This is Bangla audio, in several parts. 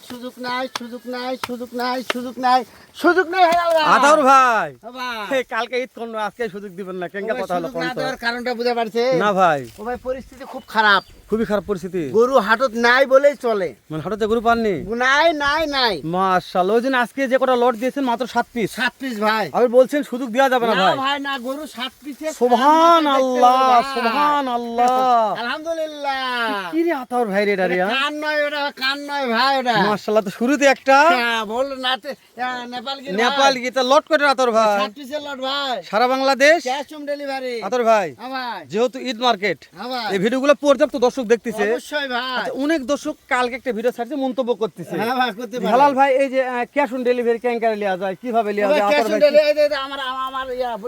সুযোগ নাই, সুযোগ নাই, সুযোগ নাই, সুযোগ নাই, সুযোগ নাই। আতাউর ভাই ভাই কালকে ঈদ কোন আজকে সুযোগ দিবেন না কেন কথা হলো সুযোগ না দেওয়ার কারণটা বুঝতে পারছে না ভাই ও ভাই পরিস্থিতি খুব খারাপ, খুবই খারাপ পরিস্থিতি। গরু হাটত নাই বলেই চলে, মানে হাটতে গরু পাননি? নাই নাই নাই। মাশাআল্লাহ, ওই জন্য আজকে যে কটা লট দিয়েছেন মাত্র 7 পিস। 7 পিস ভাই। আপনি বলছেন সুযোগ দেওয়া যাবে না না ভাই? ভাই না, গরু 7 পিসে সুবহানাল্লাহ সুবহানাল্লাহ আলহামদুলিল্লাহ। কি রে আতাউর ভাই রে এটা রে? কান নয় ওটা, কান নয় ভাই ওটা। মাশাআল্লাহ, তো শুরুতে একটা হ্যাঁ বল নাতে নেপাল গির নেপাল গীতা লট করে আতাউর ভাই 7 পিসের লট ভাই, সারা Bangladesh cash on delivery. Ataur ভাই হ্যাঁ ভাই, যেহেতু ঈদ মার্কেট হ্যাঁ ভাই, এই ভিডিওগুলো পর্যাপ্ত দর্শক দেখতেছে। অবশ্যই ভাই। আচ্ছা, অনেক দর্শক কালকে একটা ভিডিও ছাড়ছে মন্তব্য করতেছে। হ্যাঁ ভাই করতে পারে। হালাল ভাই এই যে ক্যাশ অন ডেলিভারি কেঙ্কারে লিয়া যায়, কিভাবে লিয়া ভাই যায়? ক্যাশ আতাউর অন ভাই ডেলিভারি আমার আমার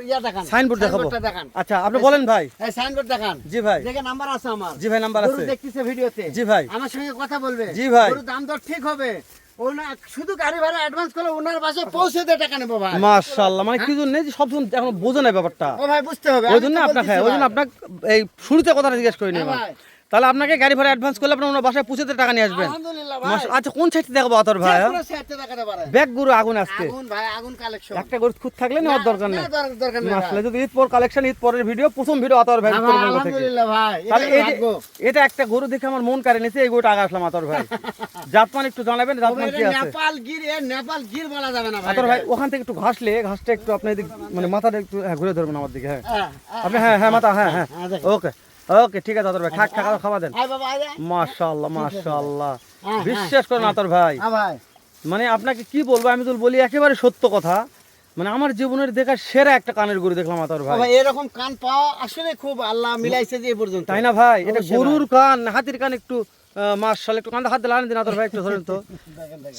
ইয়া দেখান, সাইনবোর্ড দেখাবো। সাইনবোর্ডটা দেখান। আচ্ছা আপনি বলেন ভাই। এই সাইনবোর্ড দেখান। জি ভাই। দেখে নাম্বার আছে আমার। জি ভাই নাম্বার গরু আছে। দেখতেছে ভিডিওতে। জি ভাই। আমার সঙ্গে কথা বলবে। জি ভাই। গরুর দাম দর ঠিক হবে। ওনা শুধু গাড়ি ভাড়া অ্যাডভান্স করলে ওনার বাসায় পৌঁছে দিয়ে টাকা নেবো ভাই। মাশাআল্লাহ, মানে কি জন্য যে সব সময় এখন বোঝে না ব্যাপারটা। ও ভাই বুঝতে হবে। ওই জন্য আপনাকে ওই জন্য আপনাকে এই শুরুতে কথাটা জিজ্ঞেস করি হ্যাঁ নিলাম। ভাই। তাহলে আপনাকে গাড়ি ভাড়া অ্যাডভান্স করলে আপনি ওনার বাসায় পৌঁছে দিয়ে টাকা নিয়ে আসবেন। আলহামদুলিল্লাহ ভাই। আচ্ছা কোন সাইড থেকে দেখাবো আতর ভাই? পুরো সেটটা দেখাতে পারে। ব্যাগ গরু আগুন আজকে আগুন ভাই, আগুন কালেকশন। একটা গরু খুদ থাকলে নেওয়ার দরকার নেই। দরকার নেই। আসলে যদি ঈদ পর কালেকশন, ঈদ পরের ভিডিও, প্রথম ভিডিও আতর ভাই উত্তরবঙ্গ থেকে। আলহামদুলিল্লাহ ভাই। তাহলে এটাই এই যে ভাগ্য। এটা একটা গরু দেখে আমার মন কাড়ে নিছে, এই গরুটা আগে আসলাম আতর ভাই। জাতমান একটু জানাবেন, জাতমান কি আছে? নেপাল গির, এ নেপাল গির বলা যাবে না ভাই। আতর ভাই ওখান থেকে একটু ঘাসলে, ঘাসটা একটু আপনি এদিক মানে মাথাটা একটু ঘুরে ধরবেন আমার দিকে। হ্যাঁ হ্যাঁ, আপনি হ্যাঁ হ্যাঁ মাথা হ্যাঁ হ্যাঁ হ্যাঁ, দেখো। ওকে ওকে ঠিক আছে আতর ভাই, খাক খাওয়া খাওয়া দেন। আয় বাবা, আয় রে। মাশাআল্লাহ মাশাআল্লাহ, হ্যাঁ, বিশ্বাস করেন আতর ভাই, হ্যাঁ ভাই। মানে আপনাকে কি বলবো, আমি তো বলি একেবারে সত্য কথা, মানে আমার জীবনের দেখা সেরা একটা কানের গরু দেখলাম আতর ও ভাই। ভাই এরকম কান পাওয়া আসলে খুব আল্লাহ মিলাইছে যে এই পর্যন্ত। তাই না ভাই? এটা অবশ্যই গরুর কান, হাতির কান একটু মাশাআল্লাহ, একটু কানটা হাত দিয়ে লাগান দিন আতর ভাই, একটু ধরেন তো।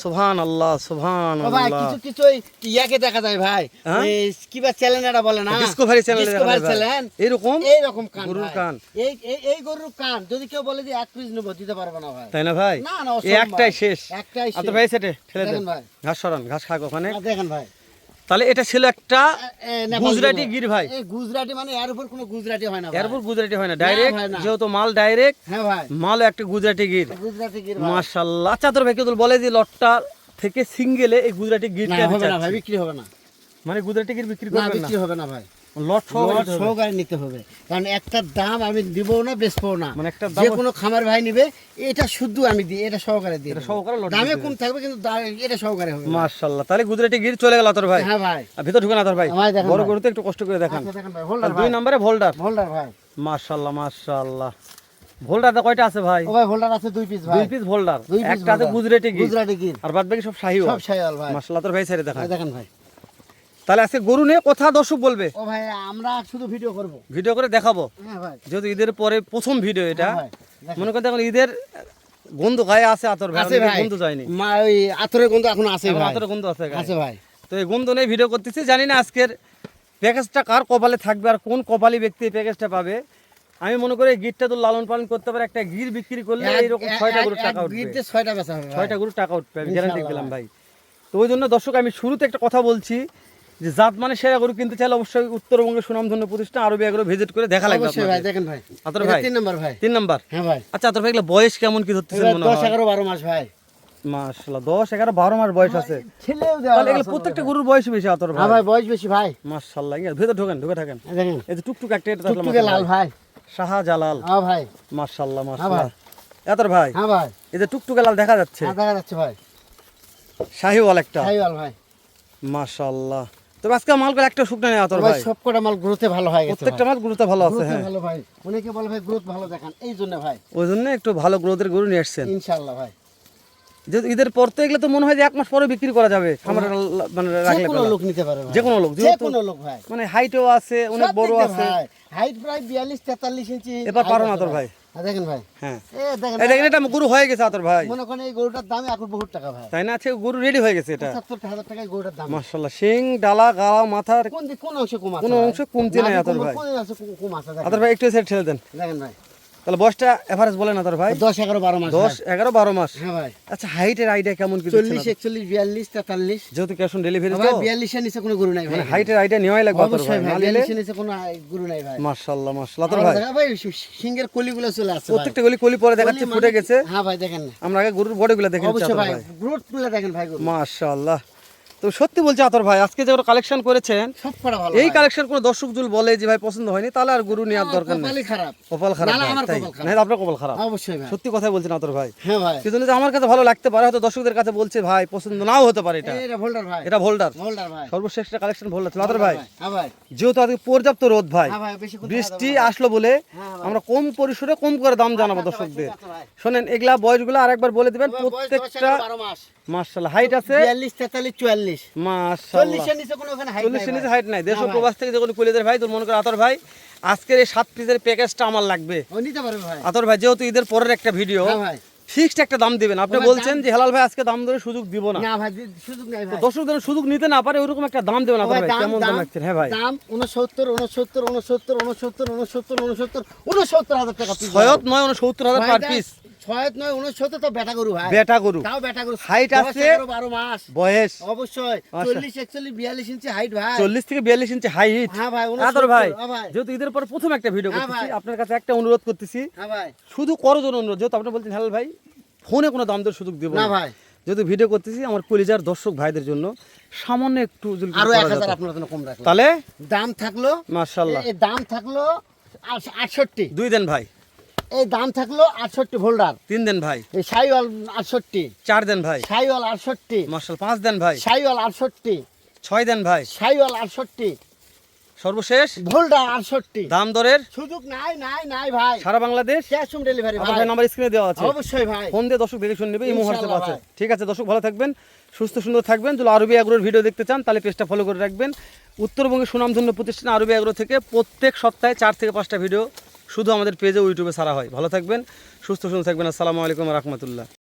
সুবহানাল্লাহ ও ভাই সুবহানাল্লাহ। কিছু কিছু ওই ইয়াকে দেখা যায় ভাই, হ্যাঁ? এই কিবা চ্যানেল এটা বলে না, ডিসকভারি চ্যানেলে ডিসকভারি চ্যানেল, এরকম এইরকম কান গরুর ভাই। কান। এই এই এই গরুর কান যদি কেউ বলে যে 1 পিস নেবো, দিতে পারবে না ভাই। তাই না ভাই? না না, এই একটাই শেষ। একটাই আতর শেষ। ভাই সেটে ঠেলে দেন, দেখেন ভাই। ঘাস সরান, ঘাস খাক ওখানে। দেখেন ভাই, তাহলে এটা ছিল একটা নেপাল গুজরাটি গির। গির ভাই। এই গুজরাটি মানে এর উপর কোনো গুজরাটি হয় না ভাই। এরপর গুজরাটি হয় না, ডাইরেক্ট ভাই, না। যেহেতু মাল ডাইরেক্ট, হ্যাঁ ভাই, মাল একটা গুজরাটি গির। গুজরাটি গির ভাই। মাশাআল্লাহ। আচ্ছা তোর ভাই কেউ বলে যে লটটা থেকে সিঙ্গেলে এই গুজরাটি না গিরটা হবে না ভাই, বিক্রি হবে না। মানে গুজরাটি গির বিক্রি না করবেন না? বিক্রি হবে না ভাই, লট সহ লট নিতে হবে। সহকারে নিতে হবে। কারণ একটা দাম আমি দিব না, বেচবো না। মানে একটা যে দাম কোনো খামার ভাই নিবে, এটা শুদ্ধ আমি দিই, এটা সহকারে দিই। এটা সহকারে লট দামে দিতে কম থাকবে কিন্তু এটা সহকারে হবে। মাশাআল্লাহ। তাহলে গুজরাটি গির চলে গেল তোর ভাই। হ্যাঁ ভাই। আর ভিতর ঢুকে না তোর ভাই, ভাই দেখেন বড় ভাই। গরুতে একটু কষ্ট করে দেখান। আচ্ছা দেখেন ভাই, হোল্ডার দুই ভাই, নম্বরে ভোল্ডার। হোল্ডার ভাই। মাশাআল্লাহ মাশাআল্লাহ। ভোল্ডারটা কয়টা আছে ভাই? ও ভাই হোল্ডার আছে 2 পিস ভাই। 2 পিস ভোল্ডার, 2 পিস একটা আছে গুজরাটি গির, গুজরাটি গির, আর বাদ বাকি সব শাহিওয়াল। সব শাইওয়াল ভাই। মাশাআল্লাহ তোর ভাই ছেড়ে দেখান। ভাই দেখেন ভাই। তাহলে আজকে গরু নিয়ে কথা দর্শক বলবে, ও ভাই আমরা শুধু ভিডিও করব। ভিডিও করে দেখাবো। হ্যাঁ ভাই। যেহেতু ঈদের পরে প্রথম ভিডিও এটা, হ্যাঁ ভাই, দেখেন। মনে করেন এখন ঈদের গন্ধ গায়ে আছে আতর ভাই, আছে ভাই। গন্ধ যায়নি, মা ওই আতরের গন্ধ এখন আছে এখন ভাই। আতরের গন্ধ আছে গায়ে। আছে ভাই। তো এই গন্ধ নিয়ে ভিডিও করতেছি, জানি না আজকের প্যাকেজটা কার কপালে থাকবে আর কোন কপালি ব্যক্তি এই প্যাকেজটা পাবে। আমি মনে করি এই গিরটা তো লালন পালন করতে পারে, একটা গির বিক্রি করলে এইরকম 6টা গরুর টাকা উঠবে, গিরতে 6টা বেচা হবে ভাই। 6টা গরুর টাকা উঠবে, আমি গ্যারান্টি ইনশাআল্লাহ দিলাম ভাই। তো ওই জন্য দর্শক আমি শুরুতে একটা কথা বলছি যে জাত মানে সেরা গরু কিনতে চাইলে অবশ্যই উত্তরবঙ্গের সুনামধন্য প্রতিষ্ঠান আরবি এগুলো ভিজিট করে দেখা লাগবে অবশ্যই ভাই, আপনাদের। দেখেন ভাই। আতর এটা ভাই 3 নাম্বার ভাই। 3 নাম্বার। হ্যাঁ ভাই। আচ্ছা আতর ভাই এগুলো বয়স কেমন কি ধরতেছেন এবার মনে 10 হয়? 11 12 মাস ভাই। মাশাআল্লাহ 10 11 12 মাস বয়স আছে। ছেলেও দেওয়া তাহলে এগুলো আছে প্রত্যেকটা ভাই। গরুর বয়স বেশি আতর হ্যাঁ ভাই। ভাই বয়স বেশি ভাই। মাশাআল্লাহ। ভিতর ঢোকেন, ঢুকে থাকেন। দেখেন এই যে টুকটুক একটা এটা দেখলাম টুকটুকে আতর লাল ভাই। ভাই। শাহজালাল। হ্যাঁ ভাই। মাশাআল্লাহ হ্যাঁ মাশাআল্লাহ। ভাই। আতর ভাই হ্যাঁ ভাই। এই যে টুকটুকে লাল দেখা যাচ্ছে, হ্যাঁ দেখা যাচ্ছে ভাই। শাহিওয়াল একটা। শাইওয়াল ভাই। মাশাআল্লাহ। তবে আজকে মালগুলো একটা শুকনা নেই আতর ভাই ভাই, সবকটা মাল গ্রোথে ভালো হয়ে গেছে। প্রত্যেকটা মাল গ্রোথে ভালো আছে। গ্রোথে হ্যাঁ ভালো ভাই। অনেকে বলে ভাই গ্রোথ ভালো দেখান, এই জন্য ভাই। ওই জন্য একটু ভালো গ্রোথের গরু নিয়ে আসছেন। ইনশাআল্লাহ ভাই। যেহেতু ঈদের পর তো এগুলো তো মনে হয় যে 1 মাস পরে বিক্রি করা যাবে খামারে মানে যে রাখলে কোনো পেলা। লোক নিতে পারে ভাই। যে কোনো লোক, যে যেহেতু কোনো লোক ভাই। মানে হাইটও আছে, অনেক সব বড় দিক দিয়ে আছে। ভাই। হাইট প্রায় 42 43 ইঞ্চি। এবার পারো না height আছে আতর ভাই। হ্যাঁ দেখেন ভাই। হ্যাঁ দেখেন এই দেখেন এটা গরু হয়ে গেছে আতর ভাই, মনে করেন এই গরুটার দাম এখন বহুত টাকা ভাই। তাই না? আছে গরু রেডি হয়ে গেছে এটা। ৭৫,০০০ টাকায় গরুটার দাম। মাশাআল্লাহ। শিং ডালা গালা মাথার কোন অংশে কম আছে? কোনো ভাই? অংশে কমতি নাই নাভি আতর কম- ভাই। কোন অংশে কম আছে দেখেন। আতর ভাই একটু এসে ঠেলে দেন। দেখেন ভাই। তাহলে বয়সটা এভারেজ বলে না তোর ভাই? 10, 11, 12 মাস। 10, 11, 12 মাস। হ্যাঁ ভাই। আচ্ছা, হাইটের আইডিয়া কেমন কি দিচ্ছেন? 40, 41, 42, 43। যেহেতু ক্যাশ অন ডেলিভারি ভাই তো 42 এর নিচে কোনো গরু নাই ভাই। মানে হাইটের আইডিয়া নেওয়াই লাগবে তোর ভাই, অবশ্যই ভাই, না নিলে 42 এর নিচে কোনো গরু নাই ভাই। মাশাআল্লাহ মাশাআল্লাহ তোর ভাই। ভাই সিংহের কলিগুলো চলে আসছে ভাই। প্রত্যেকটা গলি কলি পরে দেখাচ্ছে কলি ফুটে মানে- গেছে। হ্যাঁ ভাই দেখেন না। আমরা আগে গরুর বডিগুলো দেখে নিচ্ছি অবশ্যই আতর ভাই, ভাই। গ্রোথগুলো দেখেন ভাই গরু। মাশাআল্লাহ। তো সত্যি বলছি আতর ভাই, আজকে যেগুলো কালেকশন করেছেন সব করা ভালো এই ভাই। কালেকশন কোনো দর্শক জুল বলে যে ভাই পছন্দ হয়নি, তাহলে আর গরু নেওয়ার দরকার নেই। কপালই খারাপ। কপাল খারাপ না, না, ভাই, আমার তাই কপাল খারাপ। না? আপনার কপাল খারাপ। অবশ্যই ভাই। সত্যি কথাই বলছেন আতর ভাই। হ্যাঁ ভাই। কিন্তু যে আমার কাছে ভালো লাগতে পারে, হয়তো দর্শকদের কাছে বলছে ভাই পছন্দ নাও হতে পারে এটা। এটা ভোল্ডার ভাই। এটা ভোল্ডার। ভোল্ডার ভাই। সর্বশেষ একটা কালেকশন ভোল্ডার ছিল আতর ভাই। হ্যাঁ ভাই। যেহেতু আজকে পর্যাপ্ত রোদ ভাই, হ্যাঁ ভাই, বেশি কথা বৃষ্টি বলবো না। আসলো বলে হ্যাঁ ভাই। আমরা কম পরিসরে কম করে দাম জানাবো আচ্ছা ভাই, দর্শকদের। ঠিক আছে ভাই। শোনেন, এগুলা বয়সগুলো আরেকবার বলে দিবেন। ভাই, বয়স 10, প্রত্যেকটা 11, 12 মাস। মাশাআল্লাহ হাইট আছে 42, 43, 44। মাশাআল্লাহ। 40 এর নিচে কোনো ওখানে হাইট 40 নাই এর নিচে ভাই। হাইট নাই। দেশ ও না ভাই। প্রবাস থেকে যখন কলিদের ভাই, তোর মনে করে আতর ভাই আজকের এই 7 পিসের প্যাকেজটা আমার লাগবে। ও নিতে পারবে ভাই। আতর ভাই যেহেতু ঈদের পরের একটা ভিডিও, হ্যাঁ ভাই। ফিক্সড একটা দাম দিবেন। আপনি ভাই, বলছেন যে হেলাল ভাই আজকে দাম ধরে সুযোগ দিব না, না ভাই, সুযোগ নাই ভাই। দর্শকদের সুযোগ নিতে না পারে ওইরকম একটা দাম দেবেন। আতর ভাই, ভাই কেমন দাম রাখছেন? হ্যাঁ ভাই, দাম 69, 69, 69, 69, 69, 69, 69,000 টাকা পিস। ছয়ত নয় 69,000 পার পিস। 6 9 69 তো বেটা গরু ভাই। বেটা গরু, তাও বেটা গরু। হাইট 10, আছে, 11, 12 মাস। বয়স অবশ্যই আচ্ছা। 40, 41, 42 ইঞ্চি হাইট ভাই। 40 থেকে 42 ইঞ্চি হাইট। হ্যাঁ ভাই, আতর ভাই 69, হ্যাঁ ভাই। যেহেতু ঈদের পর প্রথম একটা ভিডিও হ্যাঁ করতেছি, ভাই। আপনার কাছে একটা অনুরোধ করতেছি, হ্যাঁ ভাই। শুধু করজোর অনুরোধ। যেহেতু আপনি বলছেন হেলাল ভাই ফোনে কোনো দাম দর সুযোগ দিব না না, ভাই। যেহেতু ভিডিও করতেছি আমার কলিজার দর্শক ভাইদের জন্য সামান্য একটু যদি আরো করা 1000 যেত। আপনার জন্য কম রাখলাম। তাহলে দাম থাকলো, মাশাআল্লাহ এই দাম থাকলো 68। দুই দেন ভাই, এই দাম থাকলো 68 ভোল্ডার। 3 দেন ভাই, এই সাইওয়াল 68, 4 দেন ভাই, সাইওয়াল 68, মাশাআল্লাহ 5 দেন ভাই, সাইওয়াল 68, 6 দেন ভাই, সাইওয়াল 68, সর্বশেষ ভোল্ডার 68। দাম দরের সুযোগ নাই নাই নাই ভাই। সারা বাংলাদেশ। ক্যাশ অন ডেলিভারি আতর ভাই। ভাই নাম্বার স্ক্রিনে দেওয়া আছে, অবশ্যই ভাই। ফোন দিয়ে দর্শক দেখে শুনে নেবে। এই মুহূর্তে ইনশাআল্লাহ আছে। ভাই। ঠিক আছে দর্শক, ভালো থাকবেন, সুস্থ সুন্দর থাকবেন। যদি আরবি এগ্রোর ভিডিও দেখতে চান তাহলে পেজটা ফলো করে রাখবেন। উত্তরবঙ্গের সুনামধন্য প্রতিষ্ঠান আরবি এগ্রো থেকে প্রত্যেক সপ্তাহে 4 থেকে 5টা ভিডিও শুধু আমাদের পেজে ইউটিউবে ছাড়া হয়। ভালো থাকবেন, সুস্থ সুন্দর থাকবেন। আসসালামু আলাইকুম ওয়া রাহমাতুল্লাহ।